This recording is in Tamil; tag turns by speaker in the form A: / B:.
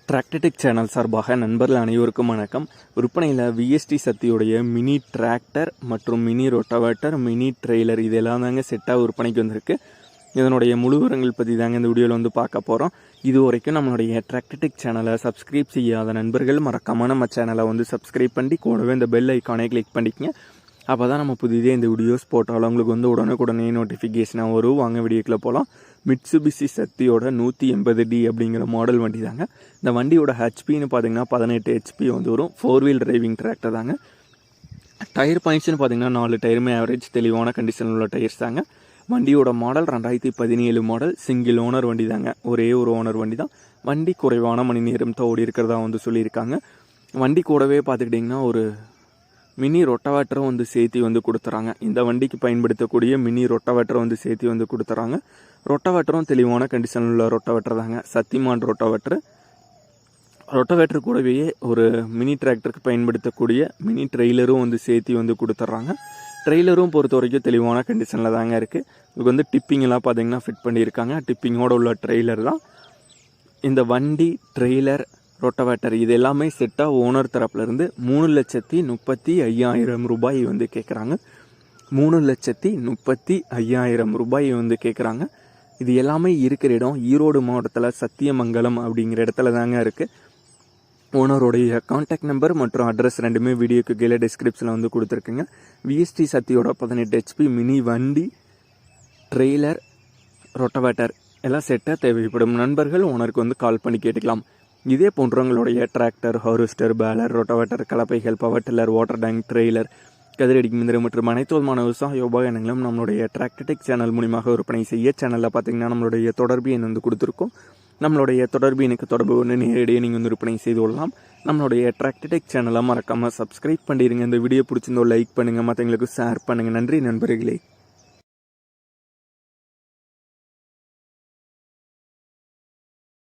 A: டிராக்டர்டெக் சேனல் சார்பாக நண்பர்கள் அனைவருக்கும் வணக்கம். விற்பனையில் விஎஸ்டி சக்தியுடைய மினி டிராக்டர் மற்றும் மினி ரொட்டவேட்டர், மினி ட்ரெய்லர் இதெல்லாம் தாங்க செட்டாக விற்பனைக்கு வந்திருக்கு. இதனுடைய முழு விவரங்கள் பற்றி தாங்க இந்த வீடியோவில் பார்க்க போகிறோம். இது வரைக்கும் நம்மளுடைய டிராக்டர்டெக் சேனலை சப்ஸ்கிரைப் செய்யாத நண்பர்கள் மறக்காமல் நம்ம சேனலை சப்ஸ்கிரைப் பண்ணி கூடவே இந்த பெல் ஐக்கானை கிளிக் பண்ணிக்கங்க. அப்போ தான் நம்ம புதிதே இந்த வீடியோஸ் போட்டாலும் உங்களுக்கு உடனுக்குடனே நோட்டிஃபிகேஷனாக வரும். வாங்க வீடியோக்குள்ளே போகலாம். மிட்சுபிஷி சக்தியோட 180D அப்படிங்கிற மாடல் வண்டி தாங்க. இந்த வண்டியோட ஹெச்பின்னு பார்த்தீங்கன்னா 18 HP வரும். 4 வீல் டிரைவிங் டிராக்டர் தாங்க. டயர் பாயிண்ட்ஸ்னு பார்த்தீங்கன்னா 4 டயருமே ஆவரேஜ் தெளிவான கண்டிஷனில் உள்ள டயர்ஸ் தாங்க. வண்டியோட மாடல் 2017 மாடல். சிங்கிள் ஓனர் வண்டி தாங்க. ஒரே ஒரு ஓனர் வண்டி தான். வண்டி குறைவான மணி நேரம் தான் ஓடி இருக்கிறதா சொல்லியிருக்காங்க. வண்டி கூடவே பார்த்துக்கிட்டிங்கன்னா ஒரு மினி ரொட்டவேட்டரும் சேர்த்து கொடுத்துறாங்க. இந்த வண்டிக்கு பயன்படுத்தக்கூடிய மினி ரொட்டவேட்டரும் சேர்த்து கொடுத்துறாங்க. ரொட்டவேட்டரும் தெளிவான கண்டிஷனில் உள்ள ரொட்டவேட்டர் தாங்க. சத்திமான் ரொட்டவேட்டர் கூடவே ஒரு மினி டிராக்டருக்கு பயன்படுத்தக்கூடிய மினி ட்ரெய்லரும் சேர்த்து கொடுத்துட்றாங்க. ட்ரெய்லரும் பொறுத்த வரைக்கும் தெளிவான கண்டிஷனில் தாங்க இருக்குது. இதுக்கு டிப்பிங்கெல்லாம் பார்த்தீங்கன்னா ஃபிட் பண்ணியிருக்காங்க. டிப்பிங்கோடு உள்ள ட்ரெய்லர் தான். இந்த வண்டி ட்ரெய்லர் ரொட்டவேட்டர் இது எல்லாமே செட்டாக ஓனர் தரப்புலேருந்து 3,35,000 ரூபாய் கேட்குறாங்க. 3,35,000 ரூபாய் கேட்குறாங்க. இது எல்லாமே இருக்கிற இடம் ஈரோடு மாவட்டத்தில் சத்தியமங்கலம் அப்படிங்கிற இடத்துல தாங்க இருக்குது. ஓனருடைய கான்டாக்ட் நம்பர் மற்றும் அட்ரஸ் ரெண்டுமே வீடியோக்கு கீழே டிஸ்கிரிப்ஷனில் கொடுத்துருக்குங்க. விஎஸ்டி சக்தியோட 18 HP மினி வண்டி, ட்ரெய்லர், ரொட்டவேட்டர் எல்லாம் செட்டாக தேவைப்படும் நண்பர்கள் ஓனருக்கு கால் பண்ணி கேட்டுக்கலாம். இதே போன்றவங்களுடைய டிராக்டர், ஹார்வெஸ்டர், பேலர், ரொட்டவேட்டர், கலப்பைகள், power tiller, water tank, trailer, கதிரடிக்கும் இயந்திரம் மற்றும் அனைத்து விதமான விவசாய உபகரணங்களும் நம்மளுடைய டிராக்டர்டெக் சேனல் மூலியமாக விற்பனை செய்ய சேனலில் பார்த்தீங்கன்னா நம்மளுடைய தொடர்பு எண் கொடுத்துருக்கோம். நம்மளுடைய தொடர்பு எனக்கு தொடர்பு நேரடியாக நீங்கள் விற்பனை செய்து கொள்ளலாம். நம்மளுடைய டிராக்டர்டெக் சேனலை மறக்காமல் சப்ஸ்கிரைப் பண்ணிடுங்க. இந்த வீடியோ பிடிச்சிருந்தோ லைக் பண்ணுங்கள், மற்றவங்களுக்கு ஷேர் பண்ணுங்கள். நன்றி நண்பர்களே.